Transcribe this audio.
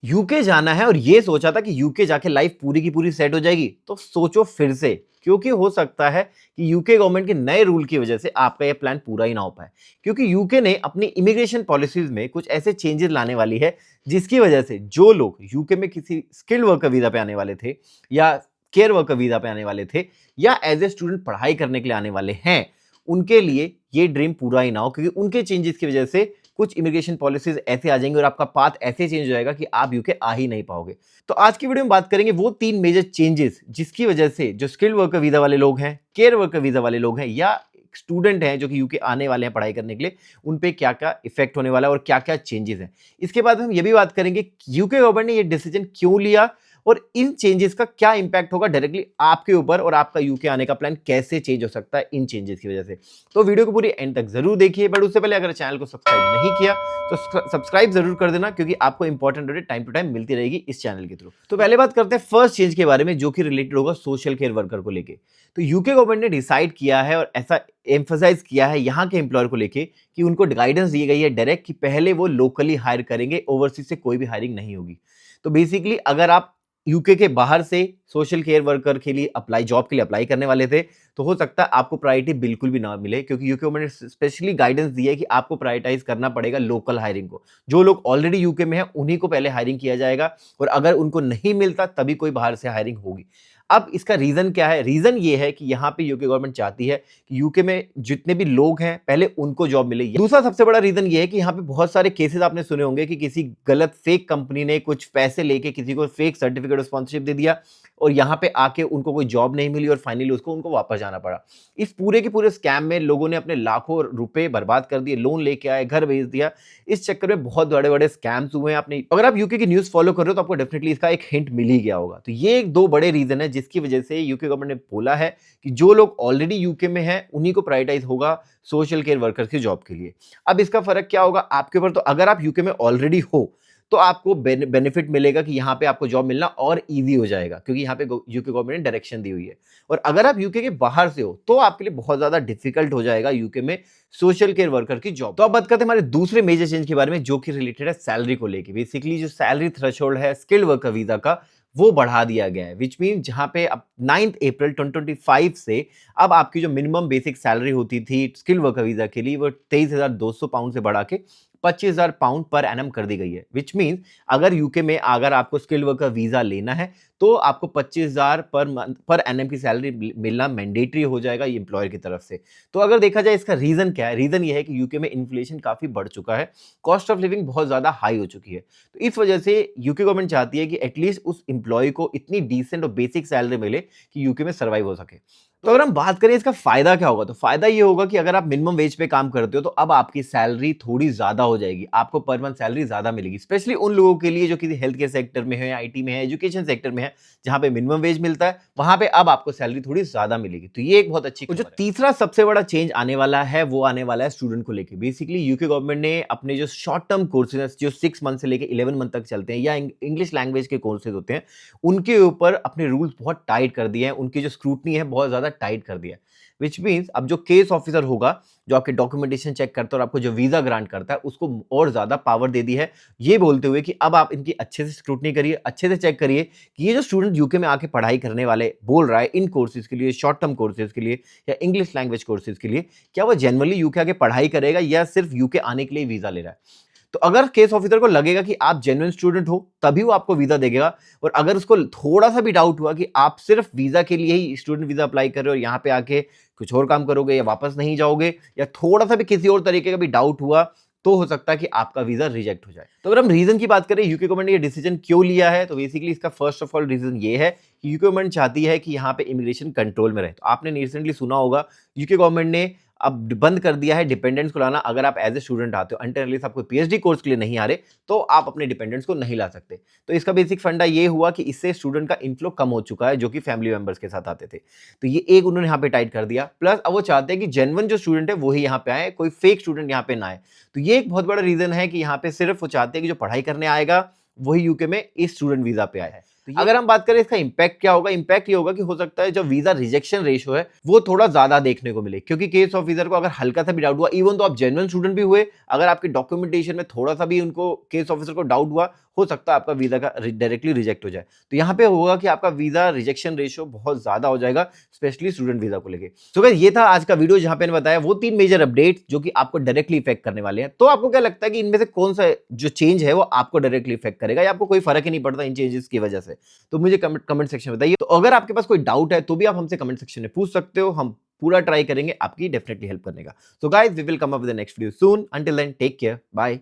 UK जाना है और ये सोचा था कि यूके जाके लाइफ पूरी की पूरी सेट हो जाएगी, तो सोचो फिर से, क्योंकि हो सकता है कि यूके गवर्नमेंट के नए रूल की वजह से आपका ये प्लान पूरा ही ना हो पाए। क्योंकि यूके ने अपनी इमिग्रेशन पॉलिसीज में कुछ ऐसे चेंजेस लाने वाली है जिसकी वजह से जो लोग यूके में किसी स्किल्ड वर्कर वीजा पे आने वाले थे या केयर वर्कर वीजा पे आने वाले थे या एज ए स्टूडेंट पढ़ाई करने के लिए आने वाले हैं, उनके लिए ये ड्रीम पूरा ही ना हो, क्योंकि उनके चेंजेस की वजह से कुछ इमिग्रेशन पॉलिसीज ऐसे आ जाएंगे और आपका पाथ ऐसे चेंज हो जाएगा कि आप यूके आ ही नहीं पाओगे। तो आज की वीडियो में बात करेंगे वो 3 मेजर चेंजेस जिसकी वजह से जो स्किल्ड वर्कर वीजा वाले लोग हैं, केयर वर्कर वीजा वाले लोग हैं या स्टूडेंट हैं जो कि यूके आने वाले हैं पढ़ाई करने के लिए, उन पे क्या-क्या इफेक्ट होने वाला है और क्या-क्या चेंजेस हैं। इसके बाद हम ये भी बात करेंगे यूके गवर्नमेंट ने ये डिसीजन क्यों लिया और इन चेंजेस का क्या इंपैक्ट होगा डायरेक्टली आपके ऊपर और आपका यूके आने का प्लान कैसे चेंज हो सकता है इन चेंजेस की वजह से। तो वीडियो को पूरी एंड तक जरूर देखिए, बट उससे पहले अगर चैनल को सब्सक्राइब नहीं किया तो सब्सक्राइब जरूर कर देना, क्योंकि आपको important update time to time मिलती रहेगी इस चैनल के थ्रू। तो पहले बात करते हैं फर्स्ट चेंज के बारे में, जो कि रिलेटेड होगा सोशल केयर वर्कर को लेके। तो यूके गवर्नमेंट ने डिसाइड किया है और ऐसा एम्फसाइज किया है यहाँ के एम्प्लॉयर को लेके कि उनको गाइडेंस दी गई है डायरेक्ट कि पहले वो लोकली हायर करेंगे, ओवरसीज से कोई भी हायरिंग नहीं होगी। तो बेसिकली अगर आप यूके के बाहर से सोशल केयर वर्कर के लिए जॉब के लिए अप्लाई करने वाले थे, तो हो सकता है आपको प्रायोरिटी बिल्कुल भी ना मिले, क्योंकि यूके गवर्नमेंट ने स्पेशली गाइडेंस दी है कि आपको प्रायोरिटाइज करना पड़ेगा लोकल हायरिंग को। जो लोग ऑलरेडी यूके में हैं उन्हीं को पहले हायरिंग किया जाएगा और अगर उनको नहीं मिलता तभी कोई बाहर से हायरिंग होगी। अब इसका रीजन क्या है? रीजन ये है कि यहाँ पे यूके गवर्नमेंट चाहती है कि यूके में जितने भी लोग हैं पहले उनको जॉब मिले। दूसरा सबसे बड़ा रीजन ये है कि यहाँ पे बहुत सारे केसेस आपने सुने होंगे कि किसी गलत फेक कंपनी ने कुछ पैसे लेके किसी को फेक सर्टिफिकेट ऑफ स्पॉन्सरशिप दे दिया और यहाँ पे आके उनको कोई जॉब नहीं मिली और फाइनली उसको उनको वापस जाना पड़ा। इस पूरे के पूरे स्कैम में लोगों ने अपने लाखों रुपए बर्बाद कर दिए, लोन लेके आए, घर भेज दिया। इस चक्कर में बहुत बड़े बड़े स्कैम्स हुए हैं। आपने अगर आप यूके की न्यूज फॉलो कर रहे हो तो आपको डेफिनेटली इसका एक हिंट मिल ही गया होगा। तो ये एक दो बड़े रीजन है जिसकी वजह से यूके गवर्नमेंट ने बोला है कि जो लोग ऑलरेडी यूके में हैं उन्हीं को प्रायोरिटाइज होगा सोशल केयर वर्कर्स की जॉब के लिए। अब इसका फर्क क्या होगा आपके ऊपर? तो अगर आप यूके में ऑलरेडी हो तो आपको बेनिफिट मिलेगा कि यहाँ पे आपको जॉब मिलना और इजी हो जाएगा, क्योंकि यहाँ पे यूके गवर्नमेंट ने डायरेक्शन दी हुई है। और अगर आप यूके के बाहर से हो तो आपके लिए बहुत ज्यादा डिफिकल्ट हो जाएगा यूके में सोशल केयर वर्कर की जॉब। तो अब बात करते हैं हमारे दूसरे मेजर चेंज के बारे में, जो कि रिलेटेड है सैलरी को लेके। बेसिकली जो सैलरी थ्रेशोल्ड है स्किल्ड वर्कर वीजा का, वो बढ़ा दिया गया है, विच मीन जहां पे अब 9 अप्रैल 2025 से अब आपकी जो मिनिमम बेसिक सैलरी होती थी स्किल्ड वर्कर वीजा के लिए वो 23,200 पाउंड से बढ़ा के 25,000 पाउंड पर एनम कर दी गई है। विच मीन्स अगर यूके में अगर आपको स्किल्ड वर्कर वीजा लेना है तो आपको 25,000 पर मंथ पर एनम की सैलरी मिलना मैंडेटरी हो जाएगा ये एम्प्लॉयर की तरफ से। तो अगर देखा जाए इसका रीजन क्या है? रीजन ये है कि यूके में इन्फ्लेशन काफी बढ़ चुका है, कॉस्ट ऑफ लिविंग बहुत ज्यादा हाई हो चुकी है। तो इस वजह से यूके गवर्नमेंट चाहती है कि एटलीस्ट उस एम्प्लॉय को इतनी डिसेंट और बेसिक सैलरी मिले कि यूके में सर्वाइव हो सके। तो अगर हम बात करें इसका फायदा क्या होगा, तो फायदा ये होगा कि अगर आप मिनिमम वेज पे काम करते हो तो अब आपकी सैलरी थोड़ी ज्यादा हो जाएगी, आपको पर मंथ सैलरी ज्यादा मिलेगी, स्पेशली उन लोगों के लिए जो किसी हेल्थ केयर सेक्टर में है, आईटी में है, एजुकेशन सेक्टर में है, जहां पे मिनिमम वेज मिलता है वहां पे अब आपको सैलरी थोड़ी ज्यादा मिलेगी। तो ये एक बहुत अच्छी खबर है। जो तीसरा सबसे बड़ा चेंज आने वाला है वो आने वाला है स्टूडेंट को लेकर। बेसिकली यूके गवर्नमेंट ने अपने जो शॉर्ट टर्म कोर्सेज जो 6 मंथ से लेकर 11 मंथ तक चलते हैं या इंग्लिश लैंग्वेज के कोर्सेज होते हैं, उनके ऊपर अपने रूल्स बहुत टाइट कर दिए हैं, उनकी जो स्क्रूटनी है बहुत ज्यादा टाइट कर दिया है। विच मीन्स अब जो केस ऑफिसर होगा जो आपके डॉक्यूमेंटेशन चेक करता है और आपको जो वीजा ग्रांट करता है उसको और ज्यादा पावर दे दी है, ये बोलते हुए कि अब आप इनकी अच्छे से स्क्रूटनी करिए, अच्छे से चेक करिए कि ये जो स्टूडेंट यूके में आके पढ़ाई करने वाले बोल रहा है इन कोर्सेज के लिए, शॉर्ट टर्म कोर्सेज के लिए या इंग्लिश लैंग्वेज कोर्सेज के लिए, क्या वो जनरली यूके आके पढ़ाई करेगा या सिर्फ यूके आने के लिए वीजा ले रहा है। तो अगर केस ऑफिसर को लगेगा कि आप जेन्युइन स्टूडेंट हो तभी वो आपको वीजा देगा, और अगर उसको थोड़ा सा भी डाउट हुआ कि आप सिर्फ वीजा के लिए ही स्टूडेंट वीजा अप्लाई कर रहे हो और यहाँ पे आके कुछ और काम करोगे या वापस नहीं जाओगे, या थोड़ा सा भी किसी और तरीके का भी डाउट हुआ, तो हो सकता है कि आपका वीजा रिजेक्ट हो जाए। तो अगर हम रीजन की बात करें यूके गवर्नमेंट ने ये डिसीजन क्यों लिया है, तो बेसिकली इसका फर्स्ट ऑफ ऑल रीजन ये है कि यूके गवर्नमेंट चाहती है कि यहाँ पे इमिग्रेशन कंट्रोल में रहे। तो आपने रिसेंटली सुना होगा यूके गवर्नमेंट ने अब बंद कर दिया है डिपेंडेंट्स को लाना। अगर आप एज ए स्टूडेंट आते हो, अनटिल अनलेस आप कोई पीएचडी कोर्स के लिए नहीं आ रहे, तो आप अपने डिपेंडेंट्स को नहीं ला सकते। तो इसका बेसिक फंडा ये हुआ कि इससे स्टूडेंट का इनफ्लो कम हो चुका है जो कि फैमिली मेंबर्स के साथ आते थे। तो ये एक उन्होंने यहाँ पे टाइट कर दिया, प्लस अब वो चाहते हैं कि जेन्युइन जो स्टूडेंट है वही यहाँ पे आए, कोई फेक स्टूडेंट यहाँ पे ना आए। तो ये एक बहुत बड़ा रीजन है कि यहाँ पे सिर्फ वो चाहते हैं कि जो पढ़ाई करने आएगा वही यूके में इस स्टूडेंट वीजा पे आया है। तो अगर हम बात करें इसका इंपैक्ट क्या होगा, इंपैक्ट ये होगा कि हो सकता है जो वीजा रिजेक्शन रेशो है वो थोड़ा ज्यादा देखने को मिले, क्योंकि केस ऑफिसर को अगर हल्का सा भी डाउट हुआ, इवन तो आप जेन्युइन स्टूडेंट भी हुए, अगर आपके डॉक्यूमेंटेशन में थोड़ा सा भी उनको केस ऑफिसर को डाउट हुआ हो सकता है आपका वीजा का डायरेक्टली रिजेक्ट हो जाए। तो यहाँ पे होगा कि आपका वीजा रिजेक्शन रेशियो बहुत ज्यादा हो जाएगा, स्पेशली स्टूडेंट वीजा को लेके। तो गाइस ये था आज का वीडियो जहां पे मैंने बताया वो 3 मेजर अपडेट जो कि आपको डायरेक्टली इफेक्ट करने वाले हैं। तो आपको क्या लगता है कि इनमें से कौन सा जो चेंज है वो आपको डायरेक्टली इफेक्ट करेगा, या आपको कोई फर्क ही नहीं पड़ता इन चेंजेस की वजह से? तो मुझे कमेंट सेक्शन में बताइए। तो अगर आपके पास कोई डाउट है तो भी आप हमसे कमेंट सेक्शन में पूछ सकते हो, हम पूरा ट्राई करेंगे आपकी डेफिनेटली हेल्प करने का। So guys we will come up with the next video soon, until then take care, bye.